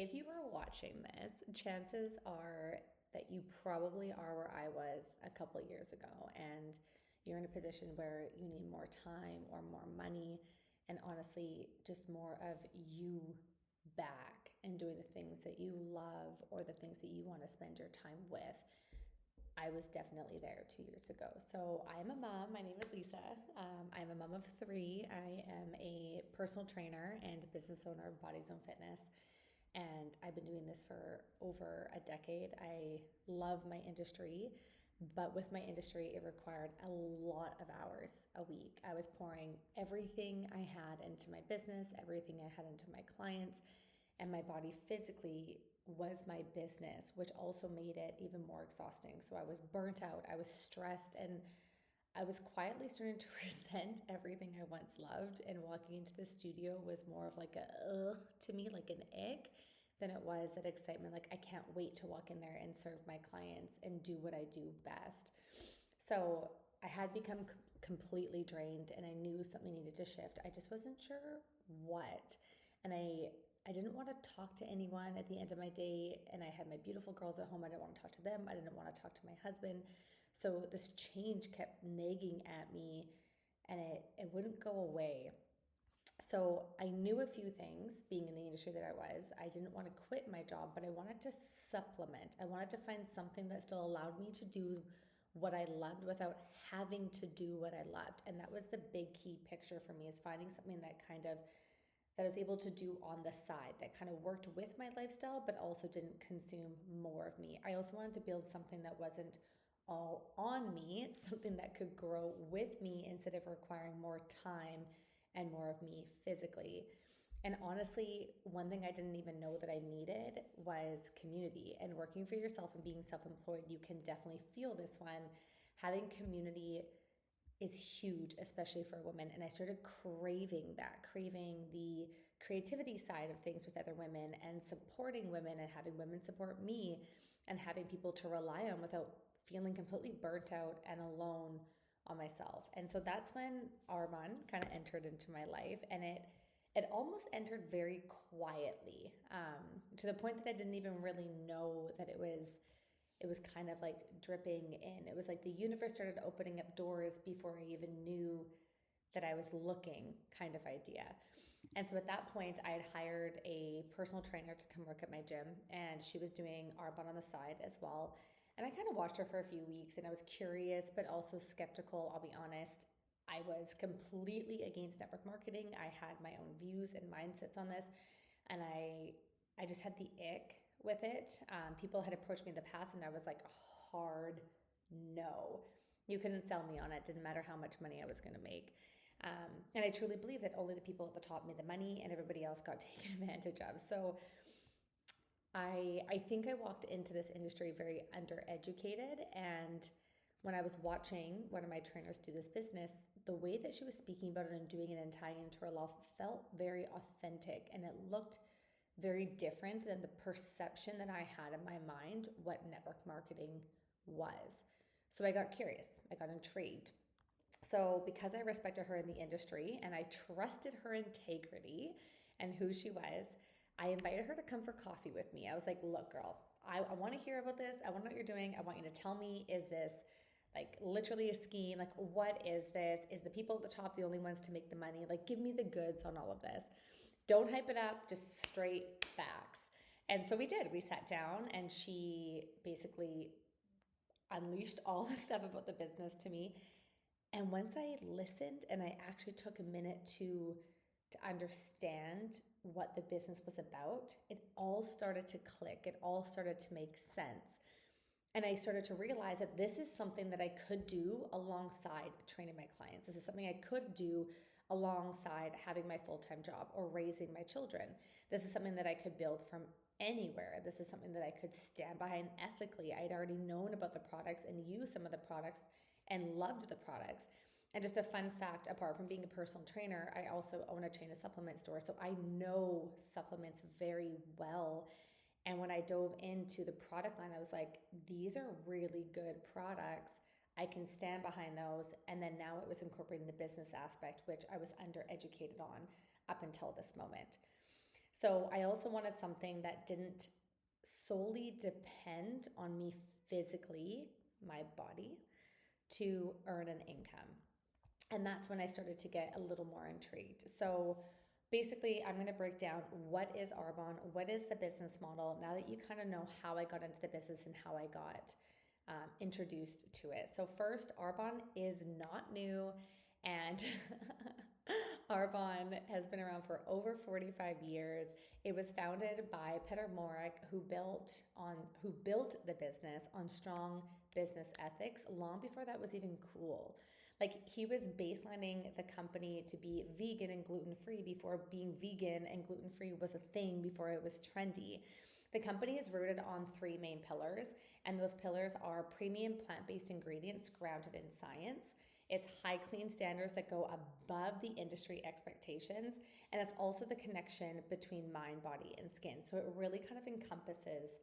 if you are watching this, chances are that you probably are where I was a couple of years ago, and you're in a position where you need more time or more money, and honestly, just more of you back and doing the things that you love or the things that you want to spend your time with. I was definitely there 2 years ago. So I'm a mom. My name is Lisa. I'm a mom of three. I am a personal trainer and business owner of Body Zone Fitness. And I've been doing this for over a decade. I love my industry, but with my industry, it required a lot of hours a week. I was pouring everything I had into my business, everything I had into my clients, and my body physically was my business, which also made it even more exhausting. So I was burnt out, I was stressed, and I was quietly starting to resent everything I once loved. And walking into the studio was more of like a ugh to me, like an ick, than it was that excitement. Like, I can't wait to walk in there and serve my clients and do what I do best. So I had become completely drained and I knew something needed to shift. I just wasn't sure what. And I didn't want to talk to anyone at the end of my day. And I had my beautiful girls at home. I didn't want to talk to them. I didn't want to talk to my husband. So this change kept nagging at me and it wouldn't go away. So I knew a few things being in the industry that I was. I didn't want to quit my job, but I wanted to supplement. I wanted to find something that still allowed me to do what I loved without having to do what I loved. And that was the big key picture for me, is finding something that I was able to do on the side that kind of worked with my lifestyle, but also didn't consume more of me. I also wanted to build something that wasn't all on me, something that could grow with me instead of requiring more time and more of me physically. And honestly, one thing I didn't even know that I needed was community. And working for yourself and being self employed, you can definitely feel this one. Having community is huge, especially for women. And I started craving that, craving the creativity side of things with other women and supporting women and having women support me and having people to rely on without feeling completely burnt out and alone on myself. And so that's when Arman kind of entered into my life, and it almost entered very quietly, to the point that I didn't even really know that it was kind of like dripping in. It was like the universe started opening up doors before I even knew that I was looking, kind of idea. And so at that point, I had hired a personal trainer to come work at my gym, and she was doing Arbonne on the side as well. And I kind of watched her for a few weeks, and I was curious, but also skeptical, I'll be honest. I was completely against network marketing. I had my own views and mindsets on this, and I just had the ick with it. People had approached me in the past, and I was like, hard no. You couldn't sell me on it. Didn't matter how much money I was going to make. And I truly believe that only the people at the top made the money and everybody else got taken advantage of. So I think I walked into this industry very undereducated. And when I was watching one of my trainers do this business, the way that she was speaking about it and doing it and tying into her life felt very authentic, and it looked very different than the perception that I had in my mind what network marketing was. So I got curious, I got intrigued. So, because I respected her in the industry and I trusted her integrity and who she was, I invited her to come for coffee with me. I was like, look, girl, I want to hear about this. I want to know what you're doing. I want you to tell me, is this like literally a scheme? Like, what is this? Is the people at the top the only ones to make the money? Like, give me the goods on all of this. Don't hype it up, just straight facts. And so we did. We sat down and she basically unleashed all the stuff about the business to me. And once I listened and I actually took a minute to understand what the business was about, it all started to click. It all started to make sense. And I started to realize that this is something that I could do alongside training my clients. This is something I could do alongside having my full-time job or raising my children. This is something that I could build from anywhere. This is something that I could stand behind ethically. I'd already known about the products and used some of the products and loved the products. And just a fun fact, apart from being a personal trainer, I also own a chain of supplement store. So I know supplements very well. And when I dove into the product line, I was like, these are really good products. I can stand behind those. And then now it was incorporating the business aspect, which I was undereducated on up until this moment. So I also wanted something that didn't solely depend on me physically, my body, to earn an income. And that's when I started to get a little more intrigued. So basically, I'm going to break down what is Arbonne, what is the business model, now that you kind of know how I got into the business and how I got introduced to it. So, first, Arbonne is not new, and Arbonne has been around for over 45 years. It was founded by Peter Morik, who built the business on strong business ethics long before that was even cool. Like, he was baselining the company to be vegan and gluten free before being vegan and gluten free was a thing, before it was trendy. The company is rooted on three main pillars, and those pillars are premium plant based ingredients grounded in science. It's high clean standards that go above the industry expectations, and it's also the connection between mind, body, and skin. So it really kind of encompasses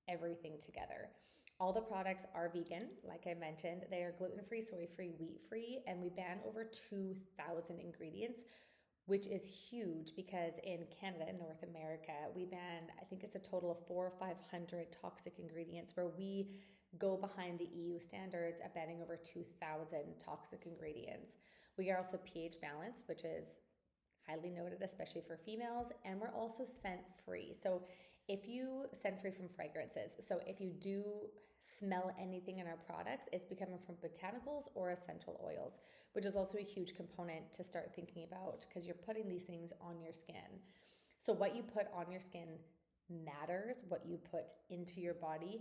everything together. All the products are vegan, like I mentioned. They are gluten-free, soy-free, wheat-free, and we ban over 2,000 ingredients, which is huge because in Canada and North America, we ban, I think it's a total of 400 or 500 toxic ingredients, where we go behind the EU standards at banning over 2,000 toxic ingredients. We are also pH balanced, which is highly noted, especially for females, and we're also scent free. So if you scent free from fragrances, so if you do smell anything in our products, it's becoming from botanicals or essential oils, which is also a huge component to start thinking about, because you're putting these things on your skin. So what you put on your skin matters, what you put into your body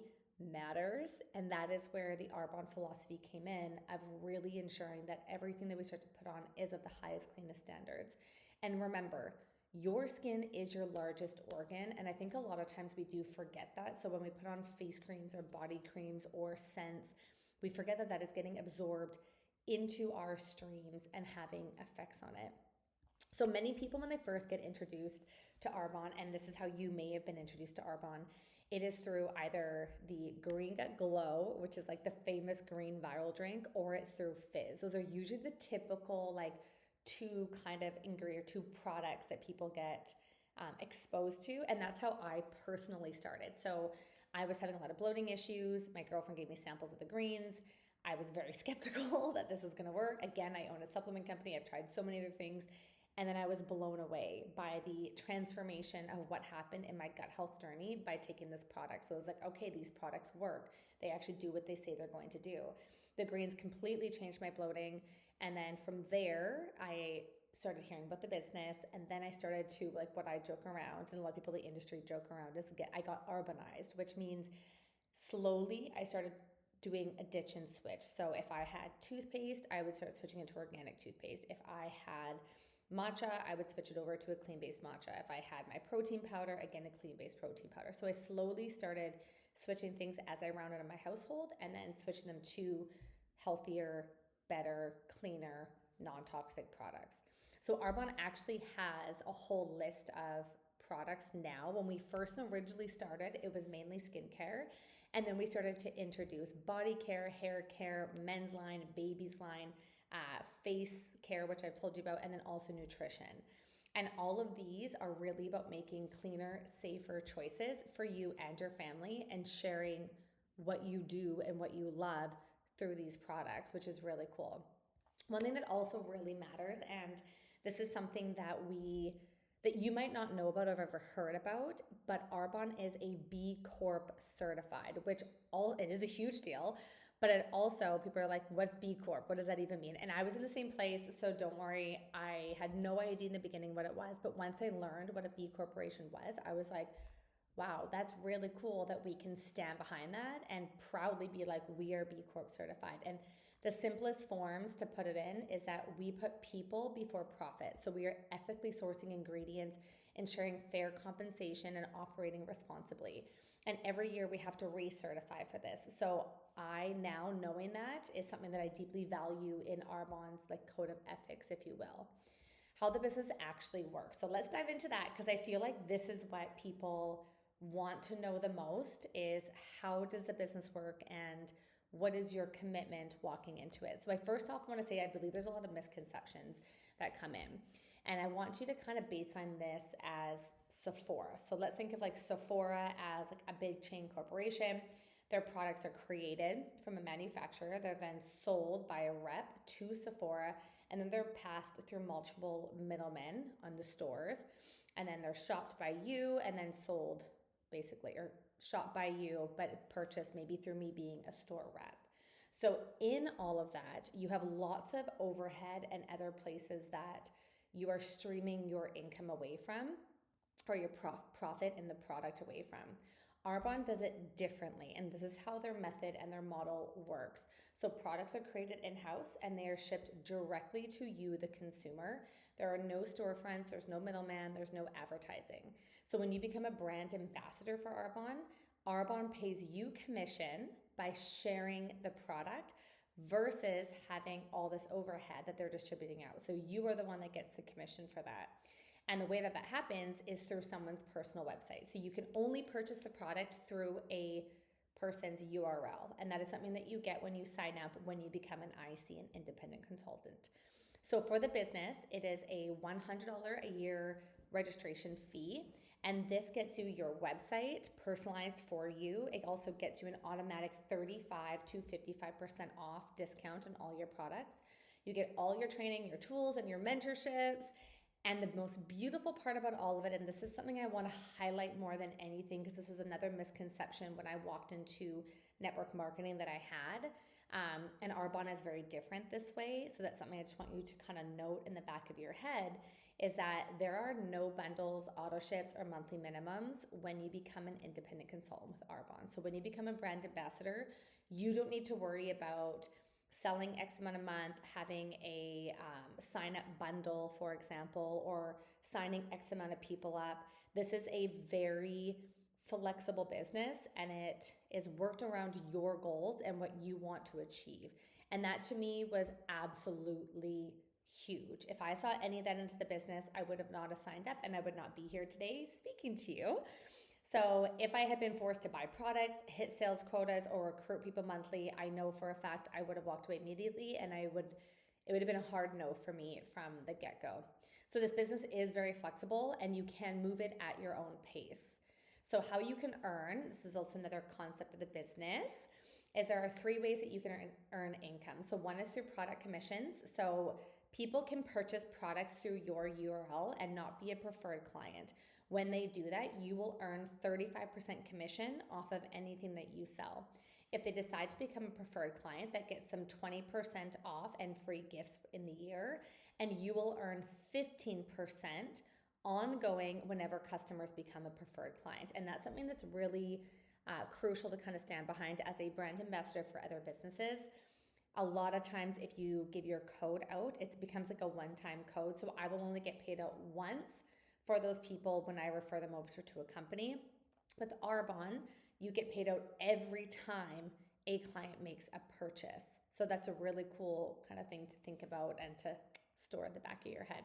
matters, and that is where the Arbonne philosophy came in, of really ensuring that everything that we start to put on is of the highest, cleanest standards. And remember, your skin is your largest organ, and I think a lot of times we do forget that. So when we put on face creams or body creams or scents, we forget that that is getting absorbed into our streams and having effects on it. So many people, when they first get introduced to Arbonne, and this is how you may have been introduced to Arbonne, it is through either the Green Gut Glow, which is like the famous green viral drink, or it's through Fizz. Those are usually the typical like two kind of ingredient, two products that people get exposed to. And that's how I personally started. So I was having a lot of bloating issues. My girlfriend gave me samples of the greens. I was very skeptical that this was going to work. Again, I own a supplement company. I've tried so many other things. And then I was blown away by the transformation of what happened in my gut health journey by taking this product. So I was like, okay, these products work. They actually do what they say they're going to do. The greens completely changed my bloating. And then from there, I started hearing about the business. And then I started to, like, what I joke around, and a lot of people in the industry joke around, is I got Arbonized, which means slowly I started doing a ditch and switch. So if I had toothpaste, I would start switching into organic toothpaste. If I had matcha, I would switch it over to a clean-based matcha. If I had my protein powder, again, a clean-based protein powder. So I slowly started switching things as I rounded in my household, and then switching them to healthier, better, cleaner, non-toxic products. So Arbonne actually has a whole list of products now. When we first originally started, it was mainly skincare. And then we started to introduce body care, hair care, men's line, baby's line, face care, which I've told you about, and then also nutrition. And all of these are really about making cleaner, safer choices for you and your family, and sharing what you do and what you love through these products, which is really cool. One thing that also really matters, and this is something that you might not know about or have ever heard about, but Arbonne is a B Corp certified, which it is a huge deal. But it also, people are like, what's B Corp? What does that even mean? And I was in the same place, so don't worry. I had no idea in the beginning what it was. But once I learned what a B Corporation was, I was like, wow, that's really cool that we can stand behind that and proudly be like, we are B Corp certified. And the simplest forms to put it in is that we put people before profit. So we are ethically sourcing ingredients, ensuring fair compensation, and operating responsibly. And every year we have to recertify for this. So I now, knowing that, is something that I deeply value in Arbonne's like code of ethics, if you will. How the business actually works. So let's dive into that, because I feel like this is what people want to know the most, is how does the business work and what is your commitment walking into it? So I first off want to say I believe there's a lot of misconceptions that come in. And I want you to kind of baseline this as Sephora. So let's think of like Sephora as like a big chain corporation. Their products are created from a manufacturer. They're then sold by a rep to Sephora, and then they're passed through multiple middlemen on the stores. And then they're shopped by you and then sold basically, or shopped by you, but purchased maybe through me being a store rep. So in all of that, you have lots of overhead and other places that you are streaming your income away from, or your profit in the product away from. Arbonne does it differently, and this is how their method and their model works. So products are created in-house and they are shipped directly to you, the consumer. There are no storefronts, there's no middleman, there's no advertising. So when you become a brand ambassador for Arbonne, Arbonne pays you commission by sharing the product versus having all this overhead that they're distributing out. So you are the one that gets the commission for that. And the way that that happens is through someone's personal website. So you can only purchase the product through a person's URL. And that is something that you get when you sign up when you become an IC, an independent consultant. So for the business, it is a $100 a year registration fee. And this gets you your website personalized for you. It also gets you an automatic 35 to 55% off discount on all your products. You get all your training, your tools, and your mentorships. And the most beautiful part about all of it, and this is something I want to highlight more than anything, because this was another misconception when I walked into network marketing that I had. And Arbonne is very different this way. So that's something I just want you to kind of note in the back of your head, is that there are no bundles, auto ships, or monthly minimums when you become an independent consultant with Arbonne. So when you become a brand ambassador, you don't need to worry about selling X amount a month, having a sign up bundle, for example, or signing X amount of people up. This is a very flexible business, and it is worked around your goals and what you want to achieve. And that to me was absolutely huge. If I saw any of that into the business, I would have not signed up and I would not be here today speaking to you. So if I had been forced to buy products, hit sales quotas, or recruit people monthly, I know for a fact I would have walked away immediately, and it would have been a hard no for me from the get-go. So this business is very flexible and you can move it at your own pace. So how you can earn, this is also another concept of the business, is there are 3 ways that you can earn income. So one is through product commissions. So people can purchase products through your URL and not be a preferred client. When they do that, you will earn 35% commission off of anything that you sell. If they decide to become a preferred client, that gets them 20% off and free gifts in the year, and you will earn 15% ongoing whenever customers become a preferred client. And that's something that's really crucial to kind of stand behind as a brand ambassador for other businesses. A lot of times if you give your code out, it becomes like a one-time code. So I will only get paid out once for those people when I refer them over to a company. With Arbonne, you get paid out every time a client makes a purchase. So that's a really cool kind of thing to think about and to store at the back of your head.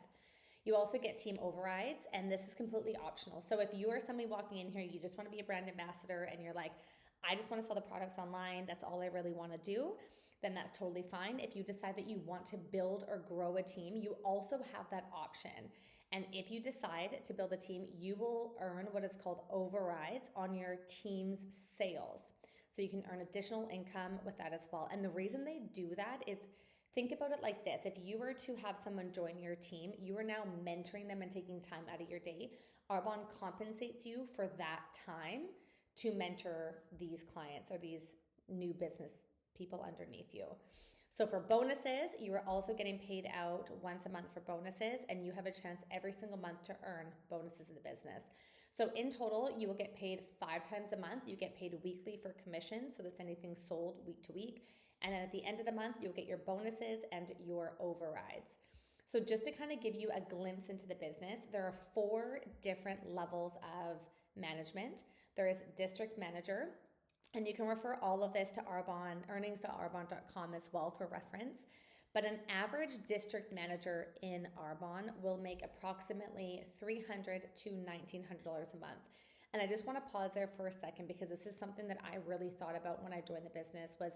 You also get team overrides, and this is completely optional. So if you are somebody walking in here, you just want to be a brand ambassador and you're like, I just want to sell the products online, that's all I really want to do, then that's totally fine. If you decide that you want to build or grow a team, you also have that option. And if you decide to build a team, you will earn what is called overrides on your team's sales. So you can earn additional income with that as well. And the reason they do that is, think about it like this. If you were to have someone join your team, you are now mentoring them and taking time out of your day. Arbonne compensates you for that time to mentor these clients or these new business people underneath you. So for bonuses, you are also getting paid out once a month for bonuses, and you have a chance every single month to earn bonuses in the business. So in total, you will get paid 5 times a month. You get paid weekly for commission, so that's anything sold week to week. And then at the end of the month, you'll get your bonuses and your overrides. So just to kind of give you a glimpse into the business, there are 4 different levels of management. There is district manager, and you can refer all of this to Arbonne, earnings.arbonne.com as well for reference. But an average district manager in Arbonne will make approximately $300 to $1,900 a month. And I just want to pause there for a second, because this is something that I really thought about when I joined the business, was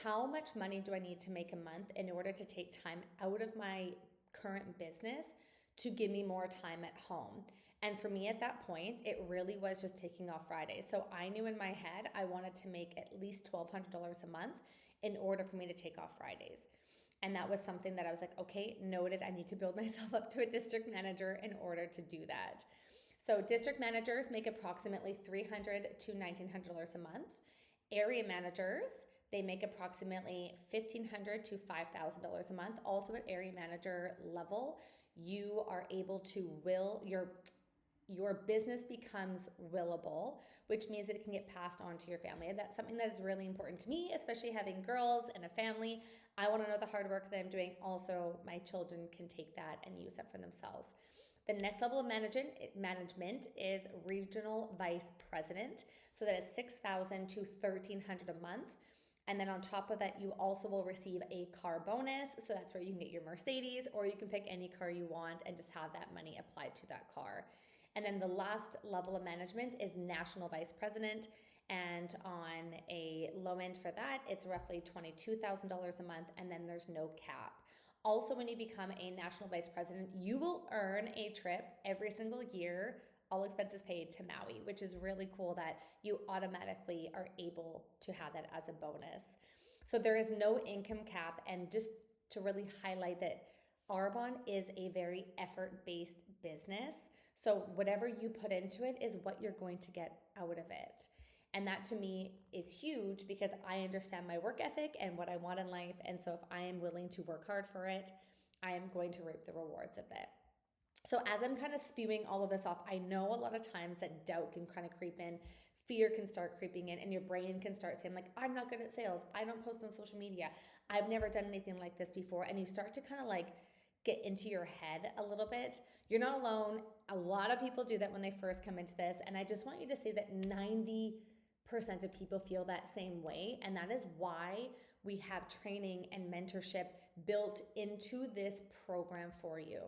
how much money do I need to make a month in order to take time out of my current business to give me more time at home? And for me at that point, it really was just taking off Fridays. So I knew in my head I wanted to make at least $1,200 a month in order for me to take off Fridays. And that was something that I was like, okay, noted. I need to build myself up to a district manager in order to do that. So district managers make approximately $300 to $1,900 a month. Area managers, they make approximately $1,500 to $5,000 a month. Also at area manager level, you are able to will your business becomes willable, which means that it can get passed on to your family. And that's something that is really important to me, especially having girls and a family. I want to know the hard work that I'm doing. Also, my children can take that and use it for themselves. The next level of management is regional vice president. So that is $6,000 to $1,300 a month. And then on top of that, you also will receive a car bonus. So that's where you can get your Mercedes, or you can pick any car you want and just have that money applied to that car. And then the last level of management is national vice president. And on a low end for that, it's roughly $22,000 a month, and then there's no cap. Also, when you become a national vice president, you will earn a trip every single year, all expenses paid, to Maui, which is really cool that you automatically are able to have that as a bonus. So there is no income cap, and just to really highlight that Arbonne is a very effort-based business. So whatever you put into it is what you're going to get out of it. And that to me is huge because I understand my work ethic and what I want in life. And so if I am willing to work hard for it, I am going to reap the rewards of it. So as I'm kind of spewing all of this off, I know a lot of times that doubt can kind of creep in, fear can start creeping in, and your brain can start saying like, I'm not good at sales. I don't post on social media. I've never done anything like this before. And you start to kind of like get into your head a little bit. You're not alone. A lot of people do that when they first come into this. And I just want you to say that 90% of people feel that same way. And that is why we have training and mentorship built into this program for you.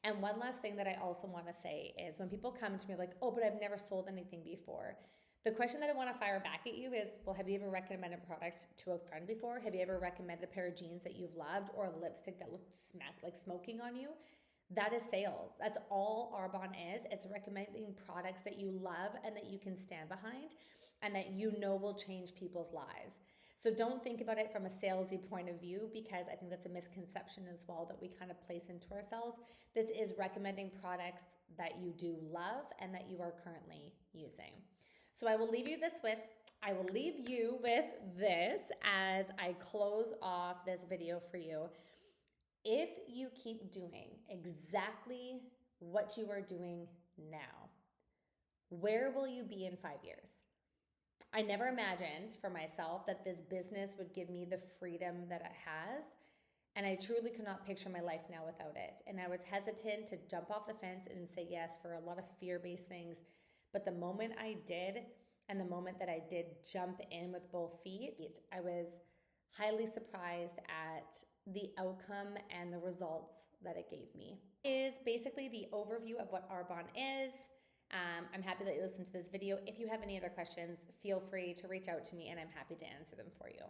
And one last thing that I also want to say is when people come to me like, oh, but I've never sold anything before. The question that I want to fire back at you is, well, have you ever recommended a product to a friend before? Have you ever recommended a pair of jeans that you've loved, or a lipstick that looks like smoking on you? That is sales. That's all Arbonne is. It's recommending products that you love and that you can stand behind and that you know will change people's lives. So don't think about it from a salesy point of view, because I think that's a misconception as well that we kind of place into ourselves. This is recommending products that you do love and that you are currently using. So I will leave you with this as I close off this video for you. If you keep doing exactly what you are doing now, where will you be in 5 years? I never imagined for myself that this business would give me the freedom that it has. And I truly could not picture my life now without it. And I was hesitant to jump off the fence and say yes for a lot of fear-based things. But the moment I did, and the moment that I did jump in with both feet, I was highly surprised at the outcome and the results that it gave me. Is basically the overview of what Arbonne is. I'm happy that you listened to this video. If you have any other questions, feel free to reach out to me and I'm happy to answer them for you.